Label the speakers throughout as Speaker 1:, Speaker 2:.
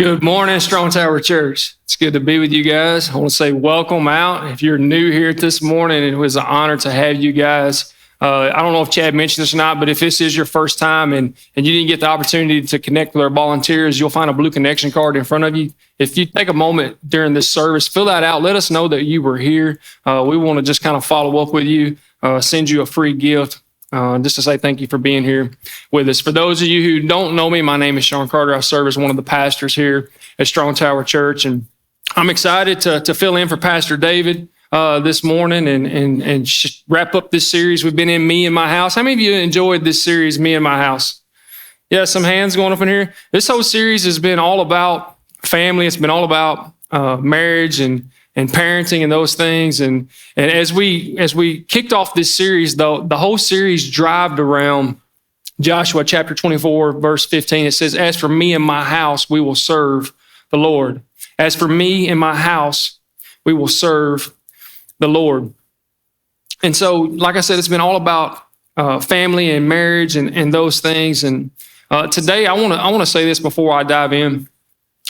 Speaker 1: Good morning, Strong Tower Church. It's good to be with you guys. I want to say welcome out. If you're new here this morning, it was an honor to have you guys. I don't know if Chad mentioned this or not, but if this is your first time and you didn't get the opportunity to connect with our volunteers, you'll find a blue connection card in front of you. If you take a moment during this service, fill that out. Let us know that you were here. We want to just kind of follow up with you, send you a free gift. Just to say thank you for being here with us. For those of you who don't know me, my name is Shawn Carter. I serve as one of the pastors here at Strong Tower Church, and I'm excited to fill in for Pastor David this morning and wrap up this series we've been in, Me and My House. How many of you enjoyed this series, Me and My House? Yeah, some hands going up in here. This whole series has been all about family. It's been all about marriage and parenting and those things. And as we kicked off this series, though, the whole series drived around Joshua chapter 24, verse 15. It says, "As for me and my house, we will serve the Lord." As for me and my house, we will serve the Lord. And so, like I said, it's been all about family and marriage and those things. And today, I want to say this before I dive in.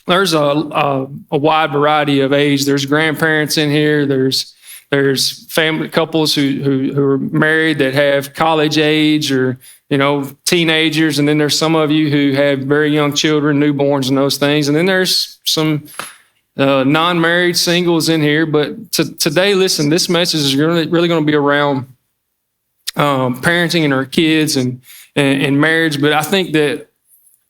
Speaker 1: There's a wide variety of age. There's grandparents in here. There's family couples who are married that have college age or teenagers, and then there's some of you who have very young children, newborns, and those things. And then there's some non-married singles in here. But today, listen, this message is really going to be around parenting and our kids and marriage. But I think that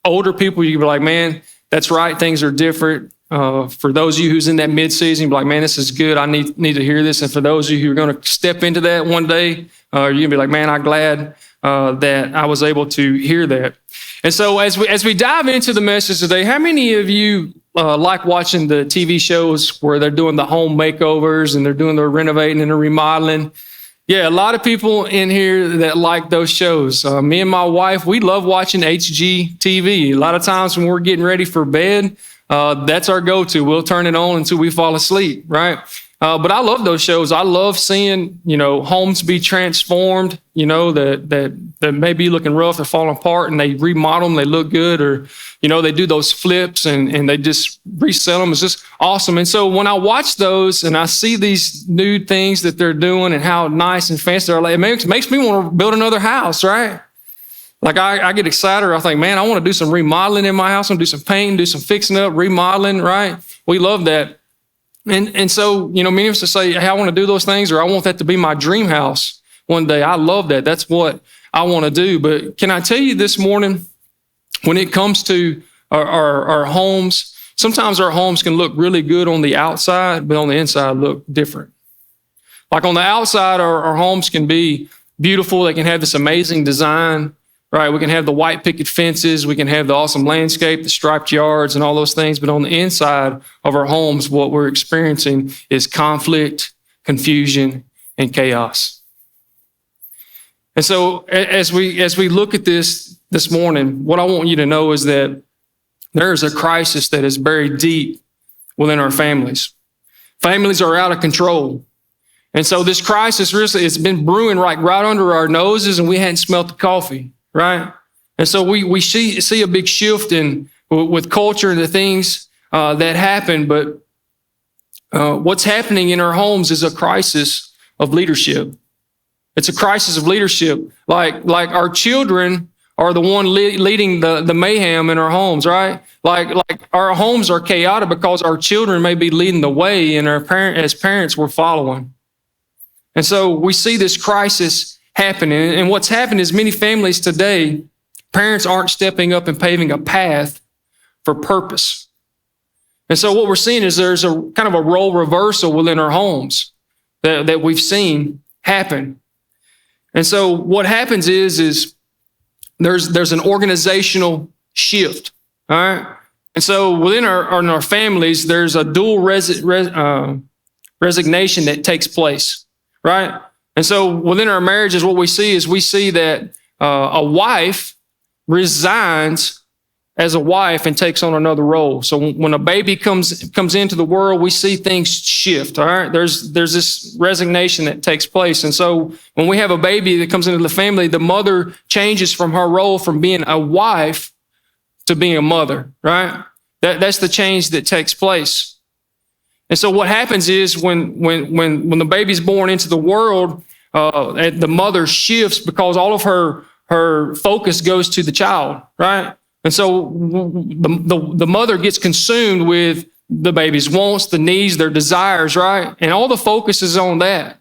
Speaker 1: older people, you can be like, man, that's right. Things are different. For those of you who's in that mid-season, be like, man, this is good. I need to hear this. And for those of you who are going to step into that one day, you're going to be like, man, I'm glad that I was able to hear that. And so as we dive into the message today, how many of you like watching the TV shows where they're doing the home makeovers and they're doing the renovating and the remodeling? Yeah, a lot of people in here that like those shows. Me and my wife, we love watching HGTV. A lot of times when we're getting ready for bed, that's our go-to. We'll turn it on until we fall asleep, right? But I love those shows. I love seeing, homes be transformed, that may be looking rough, they're falling apart, and they remodel them, they look good, or, they do those flips and they just resell them. It's just awesome. And so when I watch those and I see these new things that they're doing and how nice and fancy they're, it makes me want to build another house, right? Like I get excited. I think, man, I want to do some remodeling in my house. I want to do some painting, do some fixing up, remodeling, right? We love that. And so, many of us say, hey, I want to do those things, or I want that to be my dream house one day. I love that. That's what I want to do. But can I tell you this morning, when it comes to our homes, sometimes our homes can look really good on the outside, but on the inside look different. Like on the outside, our homes can be beautiful. They can have this amazing design. Right, we can have the white picket fences, we can have the awesome landscape, the striped yards, and all those things. But on the inside of our homes, what we're experiencing is conflict, confusion, and chaos. And so, as we look at this morning, what I want you to know is that there is a crisis that is buried deep within our families. Families are out of control. And so this crisis, really, it's been brewing right under our noses, and we hadn't smelt the coffee. Right? And so we see a big shift with culture and the things that happen, but what's happening in our homes is a crisis of leadership. It's a crisis of leadership. Like our children are the one leading the mayhem in our homes, right? Like our homes are chaotic because our children may be leading the way, and as parents we're following. And so we see this crisis happening. And what's happened is many families today, parents aren't stepping up and paving a path for purpose. And so what we're seeing is there's a kind of a role reversal within our homes that we've seen happen. And so what happens is there's an organizational shift. All right. And so within our families, there's a dual resignation that takes place. Right. And so within our marriages, what we see that a wife resigns as a wife and takes on another role. So when a baby comes into the world, we see things shift. All right, there's this resignation that takes place. And so when we have a baby that comes into the family, the mother changes from her role from being a wife to being a mother, right? That's the change that takes place. And so what happens is when the baby's born into the world, the mother shifts because all of her focus goes to the child, right? And so the mother gets consumed with the baby's wants, the needs, their desires, right? And all the focus is on that.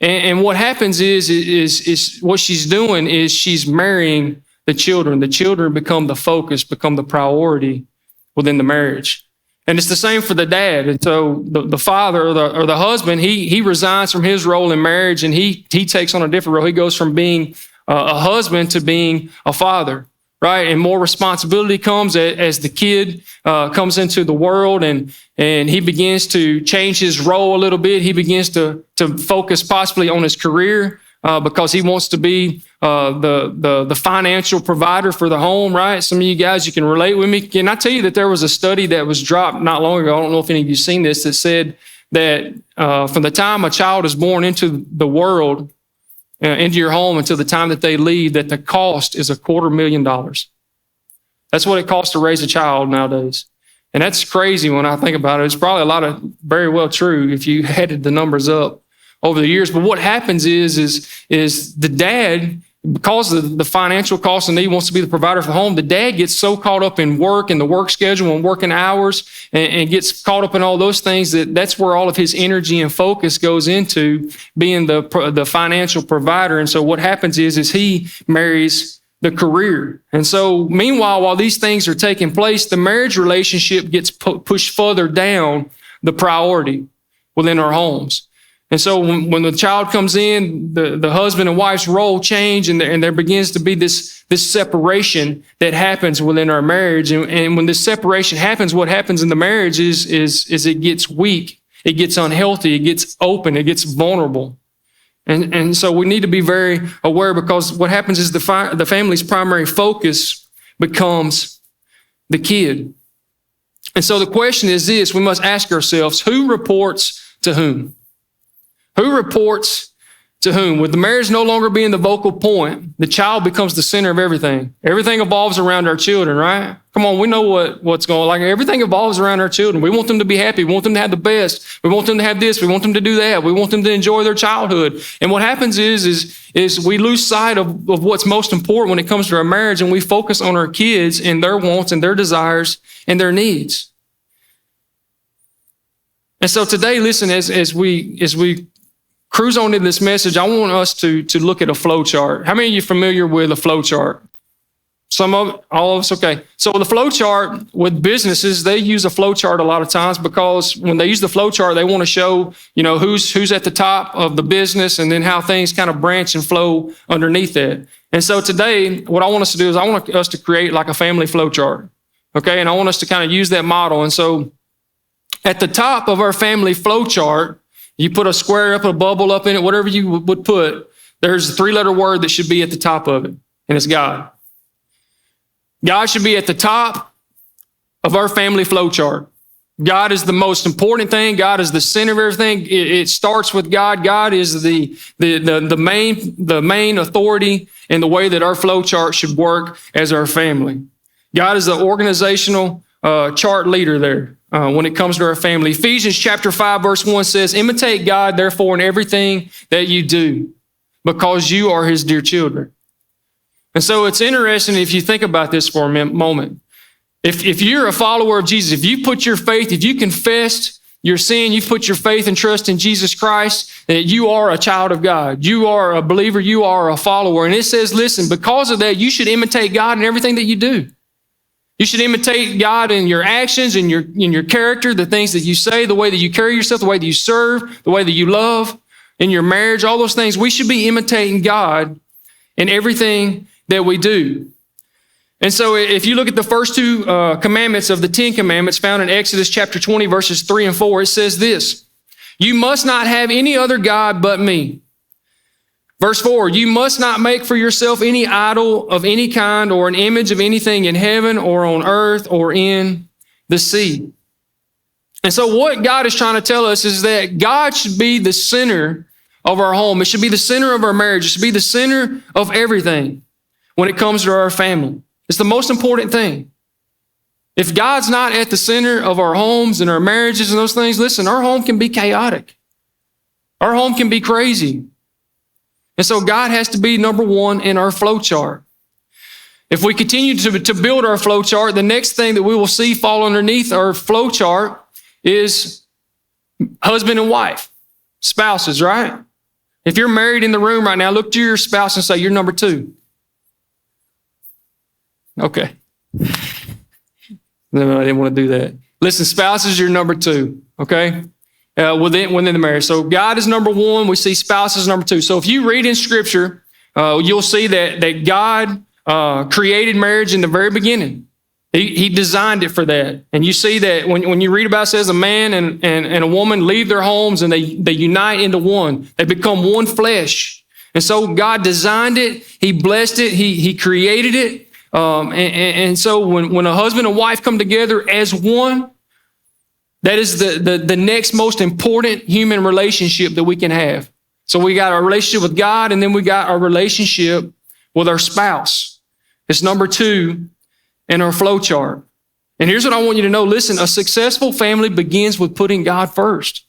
Speaker 1: And what happens is what she's doing is she's marrying the children. The children become the focus, become the priority within the marriage. And it's the same for the dad. And so the father or the husband, he resigns from his role in marriage and he takes on a different role. He goes from being a husband to being a father, right? And more responsibility comes as the kid comes into the world and he begins to change his role a little bit. He begins to focus possibly on his career because he wants to be the financial provider for the home, right? Some of you guys, you can relate with me. Can I tell you that there was a study that was dropped not long ago? I don't know if any of you have seen this, that said that from the time a child is born into the world, into your home until the time that they leave, that the cost is $250,000. That's what it costs to raise a child nowadays. And that's crazy when I think about it. It's probably a lot of very well true if you added the numbers up over the years. But what happens is the dad, because of the financial costs and he wants to be the provider for the home, the dad gets so caught up in work and the work schedule and working hours and gets caught up in all those things that's where all of his energy and focus goes into being the financial provider. And so what happens is he marries the career. And so meanwhile, while these things are taking place, the marriage relationship gets pushed further down the priority within our homes. And so when the child comes in, the husband and wife's role change and there begins to be this separation that happens within our marriage. And when this separation happens, what happens in the marriage is it gets weak, it gets unhealthy, it gets open, it gets vulnerable. And so we need to be very aware because what happens is the family's primary focus becomes the kid. And so the question is this, we must ask ourselves, who reports to whom? Who reports to whom? With the marriage no longer being the vocal point, the child becomes the center of everything. Everything evolves around our children, right? Come on, we know what's going on. Like everything evolves around our children. We want them to be happy. We want them to have the best. We want them to have this. We want them to do that. We want them to enjoy their childhood. And what happens is we lose sight of what's most important when it comes to our marriage, and we focus on our kids and their wants and their desires and their needs. And so today, listen, as we cruise on into this message, I want us to look at a flow chart. How many of you are familiar with a flow chart? All of us, okay. So the flow chart with businesses, they use a flow chart a lot of times because when they use the flow chart, they want to show, who's at the top of the business and then how things kind of branch and flow underneath that. And so today, what I want us to do is I want us to create like a family flow chart, okay? And I want us to kind of use that model. And so at the top of our family flow chart, you put a square up, a bubble up in it, whatever you would put, there's a 3-letter word that should be at the top of it, and it's God. God should be at the top of our family flow chart. God is the most important thing. God is the center of everything. It starts with God. God is the main authority in the way that our flow chart should work as our family. God is the organizational chart leader there. When it comes to our family. Ephesians chapter 5, verse 1 says, imitate God, therefore, in everything that you do, because you are his dear children. And so it's interesting if you think about this for a moment. If you're a follower of Jesus, if you put your faith, if you confessed your sin, you put your faith and trust in Jesus Christ, that you are a child of God. You are a believer. You are a follower. And it says, listen, because of that, you should imitate God in everything that you do. You should imitate God in your actions, in your character, the things that you say, the way that you carry yourself, the way that you serve, the way that you love, in your marriage, all those things. We should be imitating God in everything that we do. And so if you look at the first two commandments of the 10 commandments found in Exodus chapter 20, verses 3 and 4, it says this, you must not have any other God but me. Verse 4, you must not make for yourself any idol of any kind or an image of anything in heaven or on earth or in the sea. And so what God is trying to tell us is that God should be the center of our home. It should be the center of our marriage. It should be the center of everything when it comes to our family. It's the most important thing. If God's not at the center of our homes and our marriages and those things, listen, our home can be chaotic. Our home can be crazy. And so God has to be number one in our flow chart. If we continue to build our flow chart, the next thing that we will see fall underneath our flow chart is husband and wife, spouses, right? If you're married in the room right now, look to your spouse and say, you're number two. Okay. No, I didn't want to do that. Listen, spouses, you're number two, okay? Within the marriage. So God is number one. We see spouses number two. So if you read in Scripture, you'll see that God created marriage in the very beginning. He designed it for that. And you see that when you read about it, it says a man and a woman leave their homes and they unite into one. They become one flesh. And so God designed it. He blessed it. He created it. And so when a husband and wife come together as one, that is the next most important human relationship that we can have. So we got our relationship with God, and then we got our relationship with our spouse. It's number two in our flow chart. And here's what I want you to know. Listen, a successful family begins with putting God first.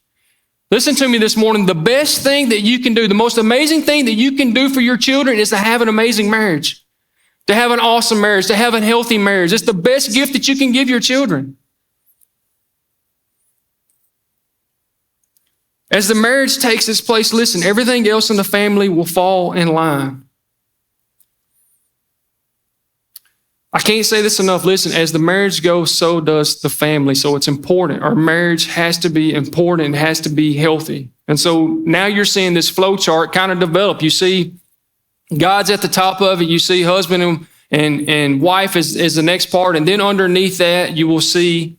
Speaker 1: Listen to me this morning. The best thing that you can do, the most amazing thing that you can do for your children is to have an amazing marriage, to have an awesome marriage, to have a healthy marriage. It's the best gift that you can give your children. As the marriage takes its place, listen, everything else in the family will fall in line. I can't say this enough. Listen, as the marriage goes, so does the family. So it's important. Our marriage has to be important. It has to be healthy. And so now you're seeing this flow chart kind of develop. You see God's at the top of it. You see husband and wife is the next part. And then underneath that, you will see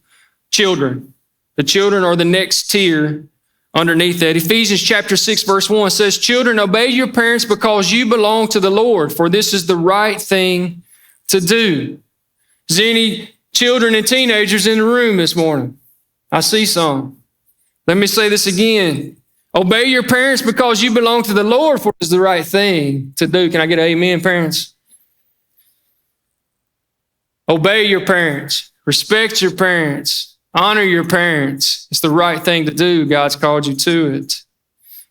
Speaker 1: children. The children are the next tier underneath that. Ephesians chapter 6, verse 1 says, children, obey your parents because you belong to the Lord, for this is the right thing to do. Is there any children and teenagers in the room this morning? I see some. Let me say this again. Obey your parents because you belong to the Lord, for it is the right thing to do. Can I get an amen, parents? Obey your parents. Respect your parents. Honor your parents. It's the right thing to do. God's called you to it.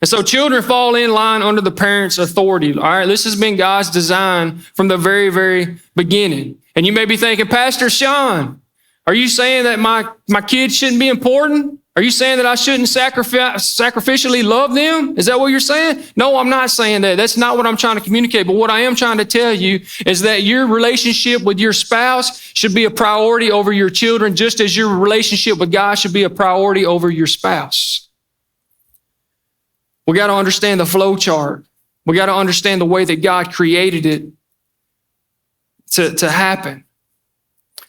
Speaker 1: And so children fall in line under the parents' authority. All right, this has been God's design from the very, very beginning. And you may be thinking, Pastor Shawn, are you saying that my kids shouldn't be important? Are you saying that I shouldn't sacrificially love them? Is that what you're saying? No, I'm not saying that. That's not what I'm trying to communicate. But what I am trying to tell you is that your relationship with your spouse should be a priority over your children, just as your relationship with God should be a priority over your spouse. We got to understand the flow chart. We got to understand the way that God created it to happen.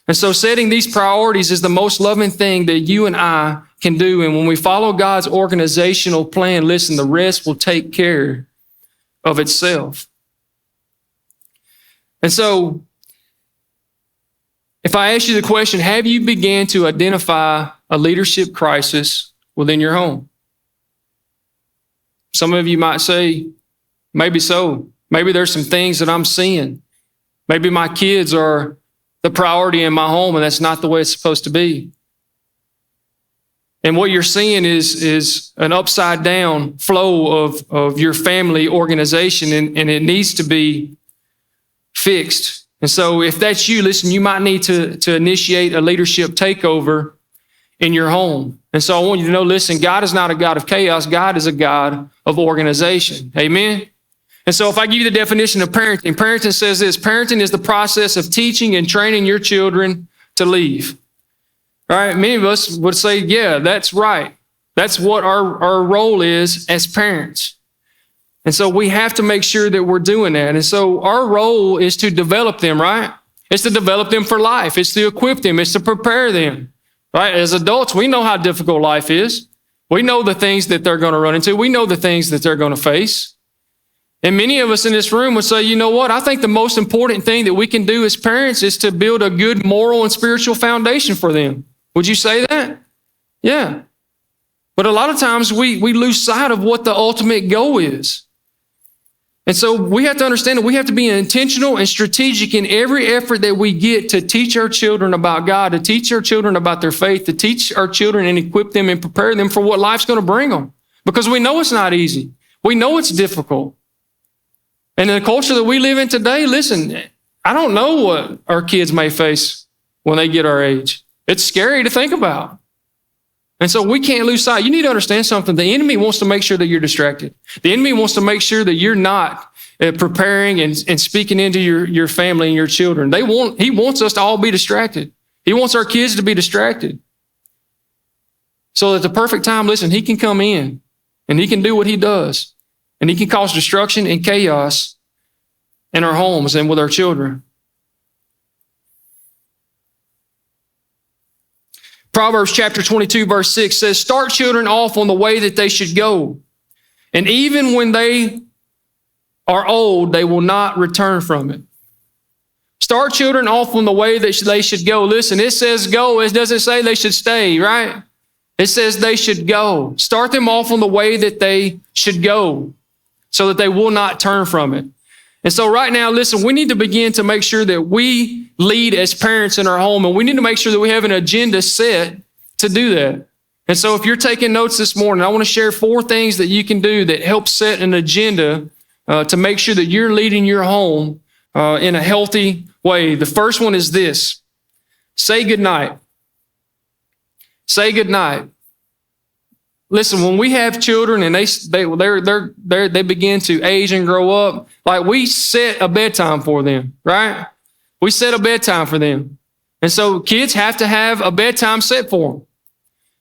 Speaker 1: And so setting these priorities is the most loving thing that you and I can do. And when we follow God's organizational plan, listen, the rest will take care of itself. And so if I ask you the question, have you began to identify a leadership crisis within your home? Some of you might say, maybe so. Maybe there's some things that I'm seeing. Maybe my kids are the priority in my home, and that's not the way it's supposed to be. And what you're seeing is an upside down flow of your family organization, and it needs to be fixed. And so if that's you, listen, you might need to initiate a leadership takeover in your home. And so I want you to know, listen, God is not a God of chaos. God is a God of organization. Amen? And so if I give you the definition of parenting, parenting says this: parenting is the process of teaching and training your children to lead. All right, many of us would say, yeah, that's right. That's what our role is as parents. And so we have to make sure that we're doing that. And so our role is to develop them, right? It's to develop them for life. It's to equip them. It's to prepare them, right? As adults, we know how difficult life is. We know the things that they're going to run into. We know the things that they're going to face. And many of us in this room would say, you know what? I think the most important thing that we can do as parents is to build a good moral and spiritual foundation for them. Would you say that? Yeah. But a lot of times we lose sight of what the ultimate goal is. And so we have to understand that we have to be intentional and strategic in every effort that we get to teach our children about God, to teach our children about their faith, to teach our children and equip them and prepare them for what life's going to bring them. Because we know it's not easy. We know it's difficult. And in the culture that we live in today, listen, I don't know what our kids may face when they get our age. It's scary to think about. And so we can't lose sight. You need to understand something. The enemy wants to make sure that you're distracted. The enemy wants to make sure that you're not preparing and speaking into your family and your children. He wants us to all be distracted. He wants our kids to be distracted. So at the perfect time, listen, he can come in and he can do what he does. And he can cause destruction and chaos in our homes and with our children. Proverbs chapter 22, verse 6 says, start children off on the way that they should go. And even when they are old, they will not return from it. Start children off on the way that they should go. Listen, it says go. It doesn't say they should stay, right? It says they should go. Start them off on the way that they should go so that they will not turn from it. And so right now, listen, we need to begin to make sure that we lead as parents in our home, and we need to make sure that we have an agenda set to do that. And so if you're taking notes this morning, I want to share 4 things that you can do that help set an agenda to make sure that you're leading your home in a healthy way. The first one is this: say goodnight. Say goodnight. Listen, when we have children and they begin to age and grow up, like we set a bedtime for them, right? We set a bedtime for them. And so kids have to have a bedtime set for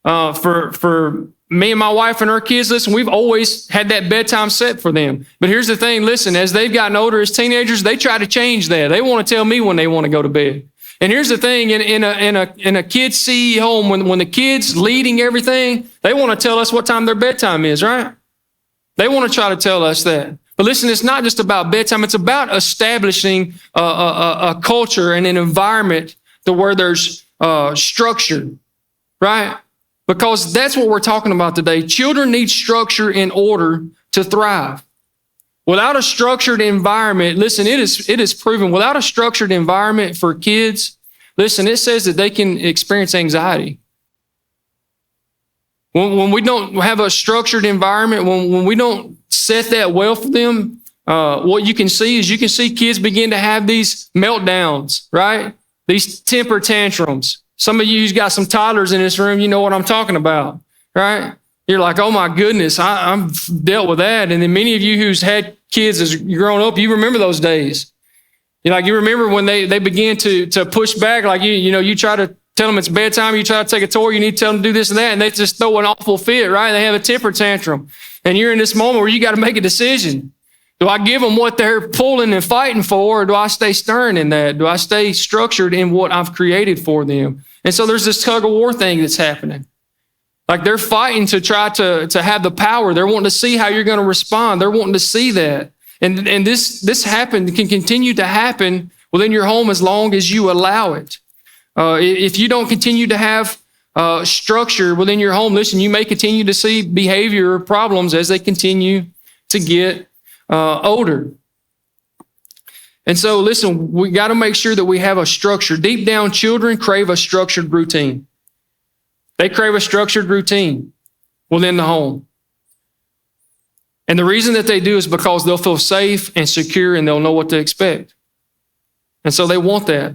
Speaker 1: them. For me and my wife and our kids, listen, we've always had that bedtime set for them. But here's the thing, listen, as they've gotten older as teenagers, they try to change that. They want to tell me when they want to go to bed. And here's the thing, in a kid's CE home, when the kid's leading everything, they want to tell us what time their bedtime is, right? They want to try to tell us that. But listen, it's not just about bedtime. It's about establishing a culture and an environment to where there's structure, right? Because that's what we're talking about today. Children need structure in order to thrive. Without a structured environment, listen, it is proven, without a structured environment for kids, listen, it says that they can experience anxiety. When we don't have a structured environment, when we don't set that well for them, what you can see kids begin to have these meltdowns, right? These temper tantrums. Some of you who's got some toddlers in this room, you know what I'm talking about, right? You're like, oh my goodness, I've dealt with that. And then many of you who's had kids as you're growing up, you remember those days. You remember when they begin to push back, like you try to tell them it's bedtime, you try to take a tour, you need to tell them to do this and that, and they just throw an awful fit, right? They have a temper tantrum. And you're in this moment where you got to make a decision. Do I give them what they're pulling and fighting for, or do I stay stern in that? Do I stay structured in what I've created for them? And so there's this tug of war thing that's happening. Like they're fighting to try to have the power. They're wanting to see how you're going to respond. They're wanting to see that. And this can continue to happen within your home as long as you allow it. If you don't continue to have structure within your home, listen, you may continue to see behavior problems as they continue to get older. And so listen, we got to make sure that we have a structure. Deep down, children crave a structured routine. They crave a structured routine within the home. And the reason that they do is because they'll feel safe and secure and they'll know what to expect. And so they want that.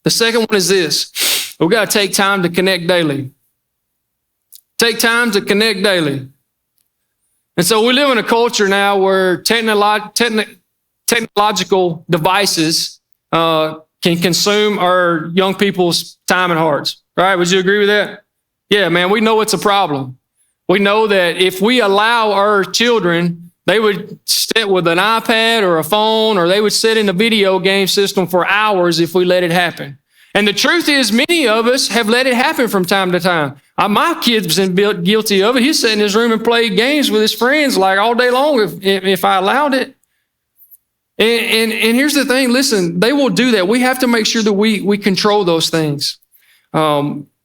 Speaker 1: The second one is this: we've got to take time to connect daily. Take time to connect daily. And so we live in a culture now where technological devices can consume our young people's time and hearts. Right? Would you agree with that? Yeah, man, we know it's a problem. We know that if we allow our children, they would sit with an iPad or a phone, or they would sit in a video game system for hours if we let it happen. And the truth is, many of us have let it happen from time to time. My kid's been guilty of it. He'd sit in his room and play games with his friends like all day long if I allowed it. And here's the thing, listen, they will do that. We have to make sure that we control those things.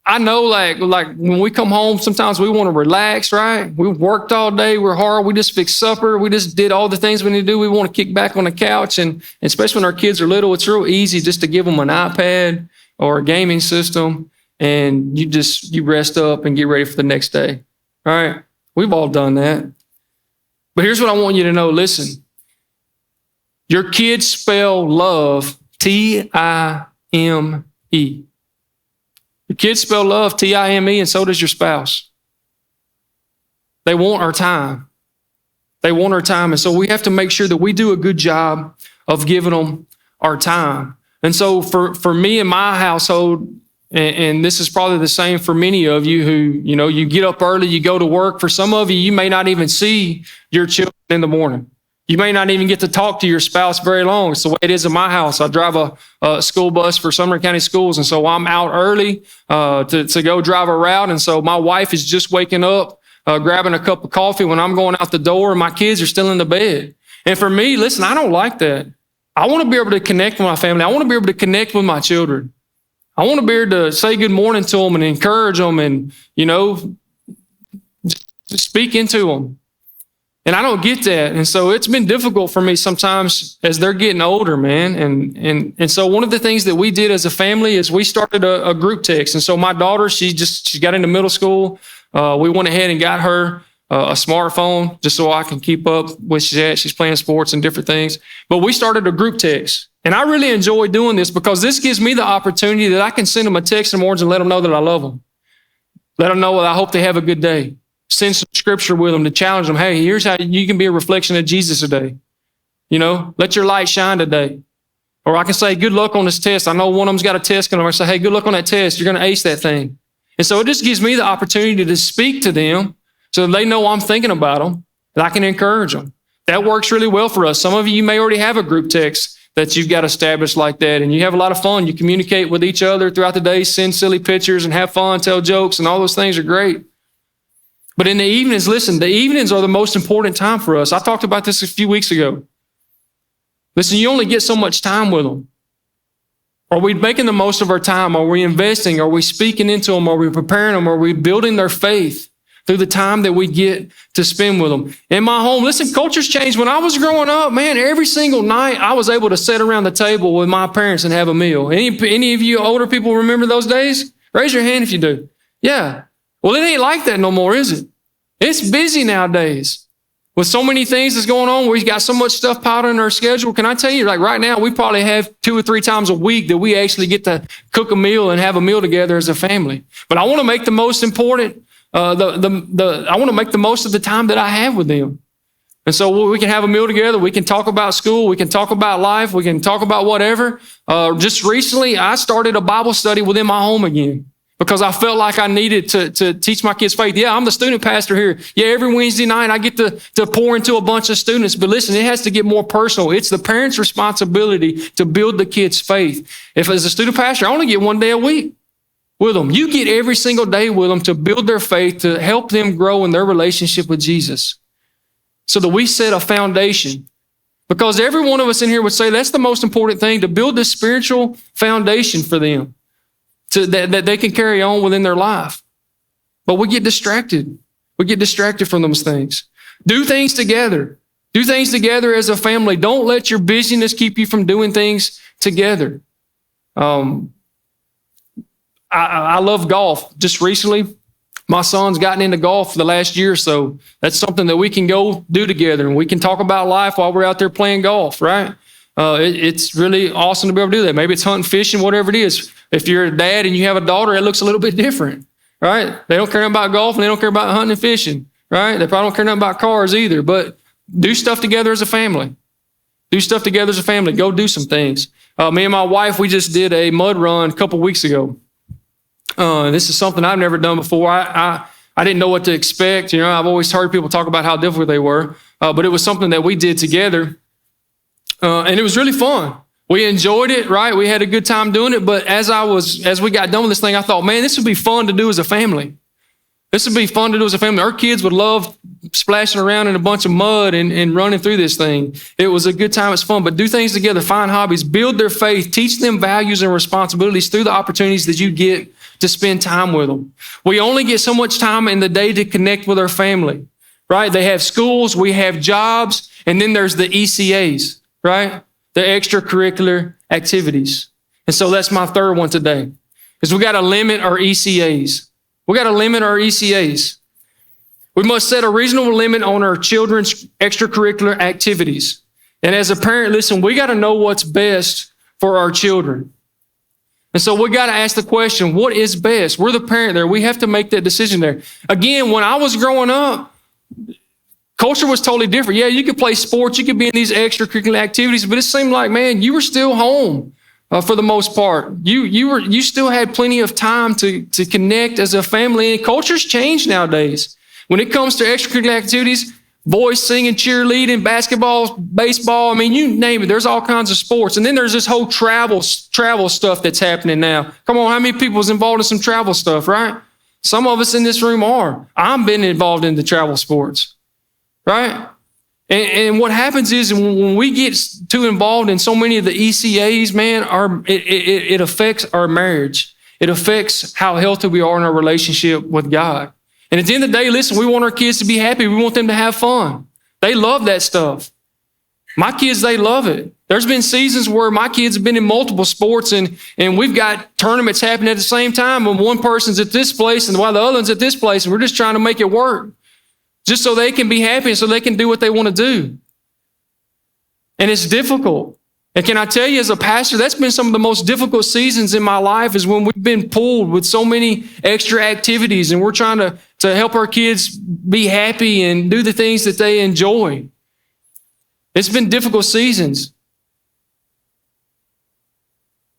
Speaker 1: I know like when we come home, sometimes we want to relax, right? We worked all day. We're hard. We just fixed supper. We just did all the things we need to do. We want to kick back on the couch. And especially when our kids are little, it's real easy just to give them an iPad or a gaming system. And you rest up and get ready for the next day. All right. We've all done that. But here's what I want you to know. Listen, your kids spell love Time. Your kids spell love Time, and so does your spouse. They want our time. They want our time. And so we have to make sure that we do a good job of giving them our time. And so for me and my household, and this is probably the same for many of you who, you get up early, you go to work. For some of you, you may not even see your children in the morning. You may not even get to talk to your spouse very long. It's the way it is in my house. I drive a school bus for Sumner County Schools, and so I'm out early to go drive a route. And so my wife is just waking up, grabbing a cup of coffee when I'm going out the door, and my kids are still in the bed. And for me, listen, I don't like that. I want to be able to connect with my family. I want to be able to connect with my children. I want to be able to say good morning to them and encourage them and, speak into them. And I don't get that. And so it's been difficult for me sometimes as they're getting older, man. And so one of the things that we did as a family is we started a group text. And so my daughter, she got into middle school. We went ahead and got her a smartphone just so I can keep up with she's at. She's playing sports and different things. But we started a group text. And I really enjoy doing this because this gives me the opportunity that I can send them a text in the mornings and let them know that I love them. Let them know that I hope they have a good day. Send some scripture with them to challenge them. Hey, here's how you can be a reflection of Jesus today. Let your light shine today. Or I can say, good luck on this test. I know one of them's got a test coming. I say, hey, good luck on that test. You're going to ace that thing. And so it just gives me the opportunity to speak to them so they know I'm thinking about them and I can encourage them. That works really well for us. Some of you may already have a group text that you've got established like that, and you have a lot of fun. You communicate with each other throughout the day, send silly pictures and have fun, tell jokes, and all those things are great. But in the evenings, listen, the evenings are the most important time for us. I talked about this a few weeks ago. Listen, you only get so much time with them. Are we making the most of our time? Are we investing? Are we speaking into them? Are we preparing them? Are we building their faith through the time that we get to spend with them? In my home, listen, culture's changed. When I was growing up, man, every single night I was able to sit around the table with my parents and have a meal. Any of you older people remember those days? Raise your hand if you do. Yeah. Well, it ain't like that no more, is it? It's busy nowadays. With so many things that's going on, we've got so much stuff piled in our schedule. Can I tell you, like right now, we probably have 2 or 3 times a week that we actually get to cook a meal and have a meal together as a family. But I want to make the most important, I want to make the most of the time that I have with them. And so we can have a meal together. We can talk about school. We can talk about life. We can talk about whatever. Just recently, I started a Bible study within my home again, because I felt like I needed to teach my kids faith. Yeah, I'm the student pastor here. Yeah, every Wednesday night I get to pour into a bunch of students. But listen, it has to get more personal. It's the parents' responsibility to build the kids' faith. If as a student pastor, I only get 1 day a week with them. You get every single day with them to build their faith, to help them grow in their relationship with Jesus, so that we set a foundation. Because every one of us in here would say that's the most important thing, to build this spiritual foundation for them, that they can carry on within their life. But we get distracted. We get distracted from those things. Do things together. Do things together as a family. Don't let your busyness keep you from doing things together. I love golf. Just recently, my son's gotten into golf for the last year or so. That's something that we can go do together, and we can talk about life while we're out there playing golf, right? It's really awesome to be able to do that. Maybe it's hunting, fishing, whatever it is. If you're a dad and you have a daughter, it looks a little bit different, right? They don't care about golf and they don't care about hunting and fishing, right? They probably don't care nothing about cars either, but do stuff together as a family. Do stuff together as a family. Go do some things. Me and my wife, we just did a mud run a couple weeks ago. This is something I've never done before. I didn't know what to expect. I've always heard people talk about how difficult they were, but it was something that we did together. And it was really fun. We enjoyed it, right? We had a good time doing it. But as we got done with this thing, I thought, man, this would be fun to do as a family. This would be fun to do as a family. Our kids would love splashing around in a bunch of mud and running through this thing. It was a good time. It's fun. But do things together, find hobbies, build their faith, teach them values and responsibilities through the opportunities that you get to spend time with them. We only get so much time in the day to connect with our family, right? They have schools, we have jobs, and then there's the ECAs, right? The extracurricular activities. And so that's my third one today, is we got to limit our ECAs. We got to limit our ECAs. We must set a reasonable limit on our children's extracurricular activities. And as a parent, listen, we got to know what's best for our children. And so we got to ask the question, what is best? We're the parent there. We have to make that decision there. Again, when I was growing up, culture was totally different. Yeah, you could play sports, you could be in these extracurricular activities, but it seemed like, man, you were still home for the most part. You still had plenty of time to connect as a family. And culture's changed nowadays. When it comes to extracurricular activities, boys singing, cheerleading, basketball, baseball, I mean, you name it. There's all kinds of sports. And then there's this whole travel stuff that's happening now. Come on, how many people is involved in some travel stuff, right? Some of us in this room are. I've been involved in the travel sports, right? And what happens is when we get too involved in so many of the ECAs, man, it affects our marriage. It affects how healthy we are in our relationship with God. And at the end of the day, listen, we want our kids to be happy. We want them to have fun. They love that stuff. My kids, they love it. There's been seasons where my kids have been in multiple sports and we've got tournaments happening at the same time when one person's at this place and while the other one's at this place, and we're just trying to make it work just so they can be happy and so they can do what they want to do. And it's difficult. And can I tell you, as a pastor, that's been some of the most difficult seasons in my life, is when we've been pulled with so many extra activities and we're trying to help our kids be happy and do the things that they enjoy. It's been difficult seasons.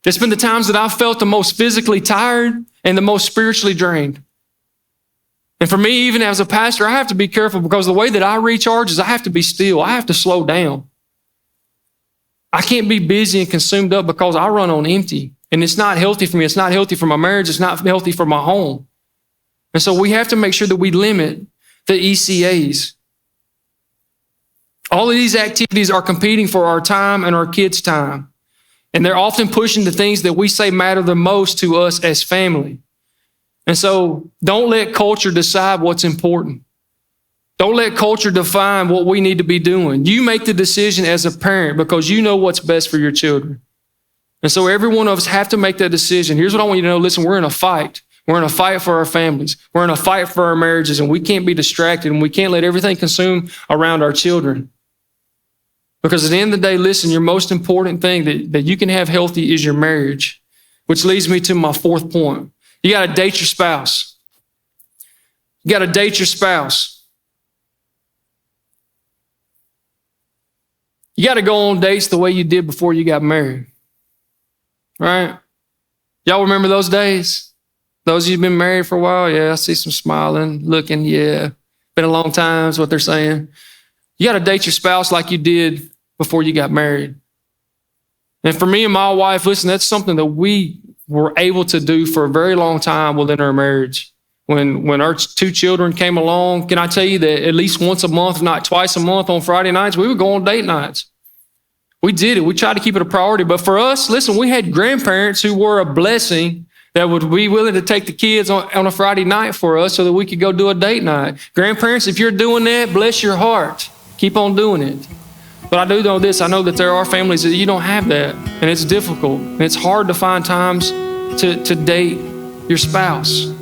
Speaker 1: It's been the times that I've felt the most physically tired and the most spiritually drained. And for me, even as a pastor, I have to be careful, because the way that I recharge is I have to be still. I have to slow down. I can't be busy and consumed up, because I run on empty. And it's not healthy for me. It's not healthy for my marriage. It's not healthy for my home. And so we have to make sure that we limit the ECAs. All of these activities are competing for our time and our kids' time. And they're often pushing the things that we say matter the most to us as family. And so don't let culture decide what's important. Don't let culture define what we need to be doing. You make the decision as a parent, because you know what's best for your children. And so every one of us have to make that decision. Here's what I want you to know. Listen, we're in a fight. We're in a fight for our families. We're in a fight for our marriages, and we can't be distracted, and we can't let everything consume around our children. Because at the end of the day, listen, your most important thing that you can have healthy is your marriage, which leads me to my fourth point. You got to date your spouse. You got to date your spouse. You got to go on dates the way you did before you got married, right? Y'all remember those days? Those of you who've been married for a while, yeah, I see some smiling, looking, yeah. Been a long time is what they're saying. You got to date your spouse like you did before you got married. And for me and my wife, listen, that's something that we were able to do for a very long time within our marriage. When our two children came along, can I tell you that at least once a month, if not twice a month on Friday nights, we would go on date nights. We did it. We tried to keep it a priority. But for us, listen, we had grandparents who were a blessing that would be willing to take the kids on a Friday night for us so that we could go do a date night. Grandparents, if you're doing that, bless your heart. Keep on doing it. But I do know this. I know that there are families that you don't have that, and it's difficult. And it's hard to find times to date your spouse.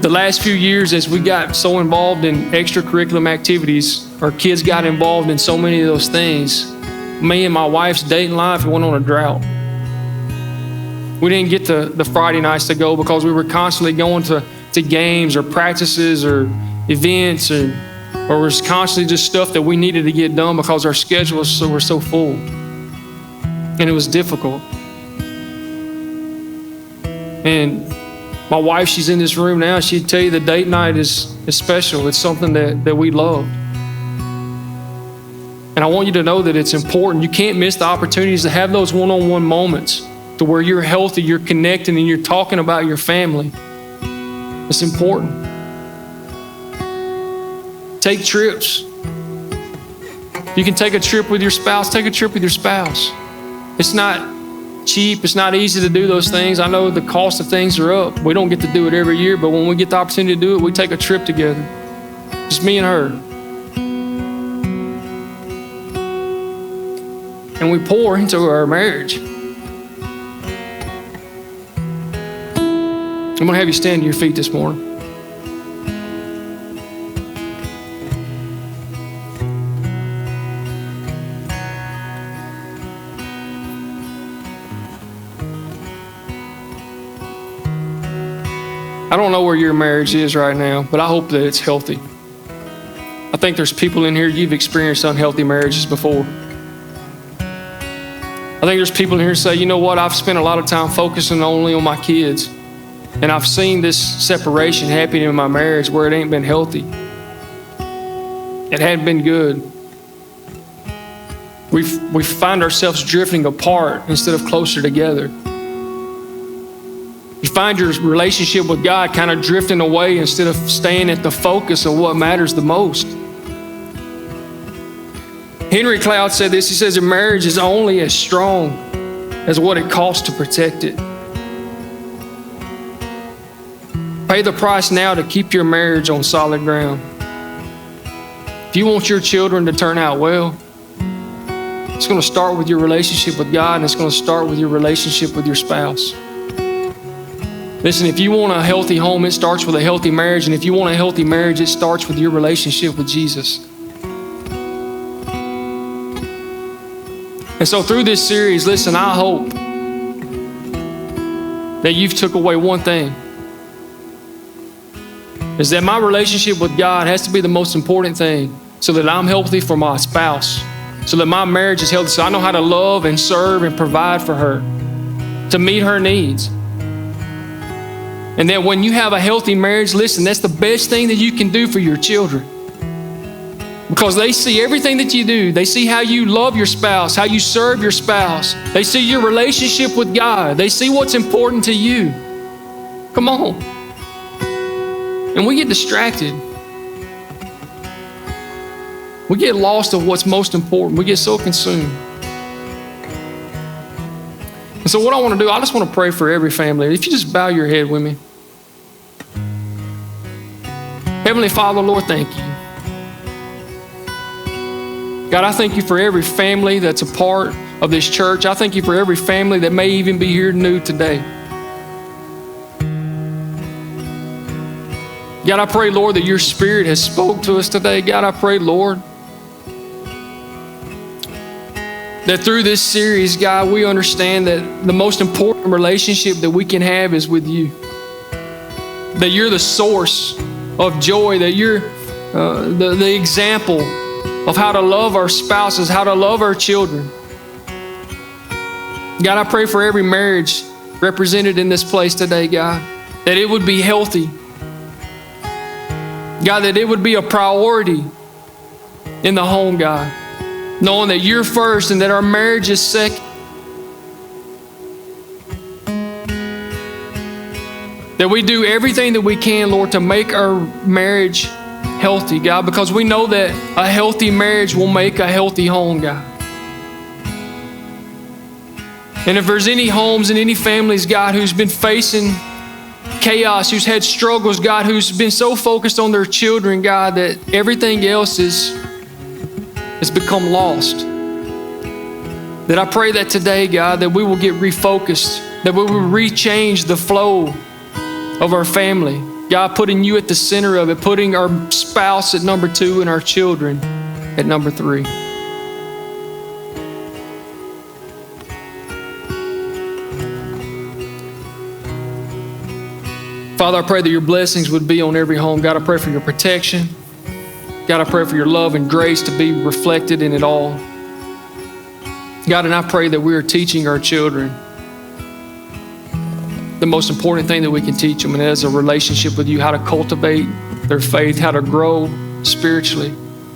Speaker 1: The last few years, as we got so involved in extracurricular activities, our kids got involved in so many of those things. Me and my wife's dating life went on a drought. We didn't get the Friday nights to go because we were constantly going to games or practices or events, or was constantly just stuff that we needed to get done because our schedules were so full. And it was difficult. And my wife, she's in this room now. She'd tell you the date night is special. It's something that we love. And I want you to know that it's important. You can't miss the opportunities to have those one-on-one moments to where you're healthy, you're connecting, and you're talking about your family. It's important. Take trips. If You can take a trip with your spouse, take a trip with your spouse. It's not cheap, it's not easy to do those things. I know the cost of things are up. We don't get to do it every year, but when we get the opportunity to do it, we take a trip together. Just me and her. And we pour into our marriage. I'm going to have you stand to your feet this morning. I don't know where your marriage is right now, but I hope that it's healthy. I think there's people in here, you've experienced unhealthy marriages before. I think there's people in here who say, you know what, I've spent a lot of time focusing only on my kids, and I've seen this separation happening in my marriage where it ain't been healthy. It hadn't been good. We find ourselves drifting apart instead of closer together. You find your relationship with God kind of drifting away instead of staying at the focus of what matters the most. Henry Cloud said this. He says, a marriage is only as strong as what it costs to protect it. Pay the price now to keep your marriage on solid ground. If you want your children to turn out well, it's going to start with your relationship with God, and it's going to start with your relationship with your spouse. Listen, if you want a healthy home, it starts with a healthy marriage. And if you want a healthy marriage, it starts with your relationship with Jesus. And so through this series, listen, I hope that you've took away one thing. Is that my relationship with God has to be the most important thing so that I'm healthy for my spouse, so that my marriage is healthy, so I know how to love and serve and provide for her, to meet her needs. And that when you have a healthy marriage, listen, that's the best thing that you can do for your children. Because they see everything that you do. They see how you love your spouse, how you serve your spouse. They see your relationship with God. They see what's important to you. Come on. And we get distracted. We get lost of what's most important. We get so consumed. And so what I want to do, I just want to pray for every family. If you just bow your head with me. Heavenly Father, Lord, thank you. God, I thank you for every family that's a part of this church. I thank you for every family that may even be here new today. God, I pray, Lord, that your Spirit has spoke to us today. God, I pray, Lord, that through this series, God, we understand that the most important relationship that we can have is with you. That you're the source of joy, that you're the example of how to love our spouses, how to love our children. God, I pray for every marriage represented in this place today, God, that it would be healthy. God, that it would be a priority in the home, God, knowing that you're first and that our marriage is second. That we do everything that we can, Lord, to make our marriage healthy, God, because we know that a healthy marriage will make a healthy home, God. And if there's any homes and any families, God, who's been facing chaos, who's had struggles, God, who's been so focused on their children, God, that everything else has become lost, that I pray that today, God, that we will get refocused, that we will rechange the flow of our family. God, putting you at the center of it, putting our spouse at number 2 and our children at number 3. Father, I pray that your blessings would be on every home. God, I pray for your protection. God, I pray for your love and grace to be reflected in it all. God, and I pray that we are teaching our children the most important thing that we can teach them, and that is a relationship with you, how to cultivate their faith, how to grow spiritually,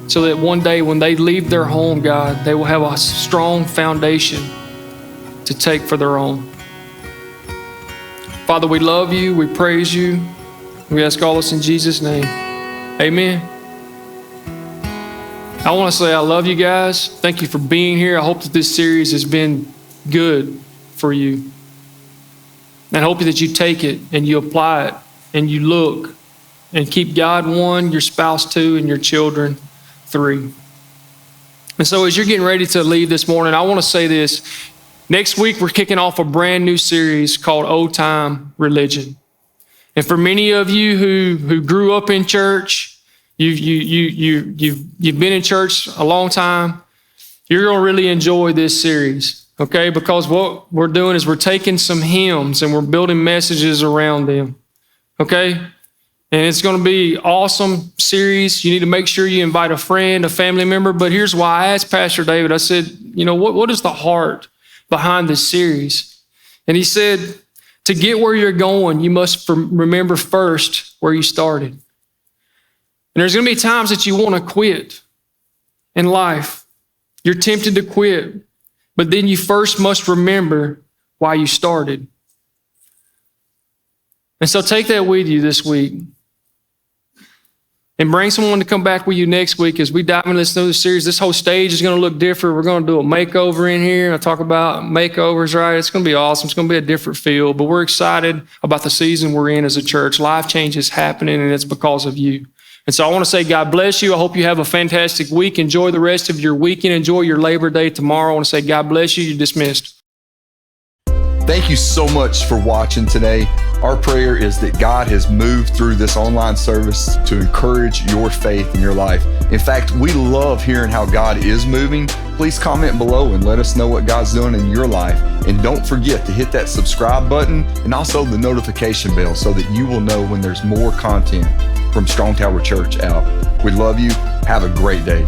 Speaker 1: so that one day when they leave their home, God, they will have a strong foundation to take for their own. Father, we love you, we praise you, we ask all this in Jesus' name. Amen. I want to say I love you guys. Thank you for being here. I hope that this series has been good for you. And I hope that you take it and you apply it and you look and keep God 1, your spouse 2, and your children 3. And so as you're getting ready to leave this morning, I want to say this. Next week, we're kicking off a brand new series called Old Time Religion. And for many of you who grew up in church, you've been in church a long time, you're going to really enjoy this series, okay? Because what we're doing is we're taking some hymns and we're building messages around them, okay? And it's going to be an awesome series. You need to make sure you invite a friend, a family member. But here's why I asked Pastor David, I said, what is the heart behind this series? And he said, to get where you're going, you must remember first where you started. And there's going to be times that you want to quit in life. You're tempted to quit, but then you first must remember why you started. And so take that with you this week. And bring someone to come back with you next week as we dive into this new series. This whole stage is going to look different. We're going to do a makeover in here. I talk about makeovers, right? It's going to be awesome. It's going to be a different feel, but we're excited about the season we're in as a church. Life change is happening, and it's because of you. And so I want to say God bless you. I hope you have a fantastic week. Enjoy the rest of your weekend. Enjoy your Labor Day tomorrow. I want to say God bless you. You're dismissed.
Speaker 2: Thank you so much for watching today. Our prayer is that God has moved through this online service to encourage your faith in your life. In fact, we love hearing how God is moving. Please comment below and let us know what God's doing in your life. And don't forget to hit that subscribe button and also the notification bell so that you will know when there's more content from Strong Tower Church out. We love you. Have a great day.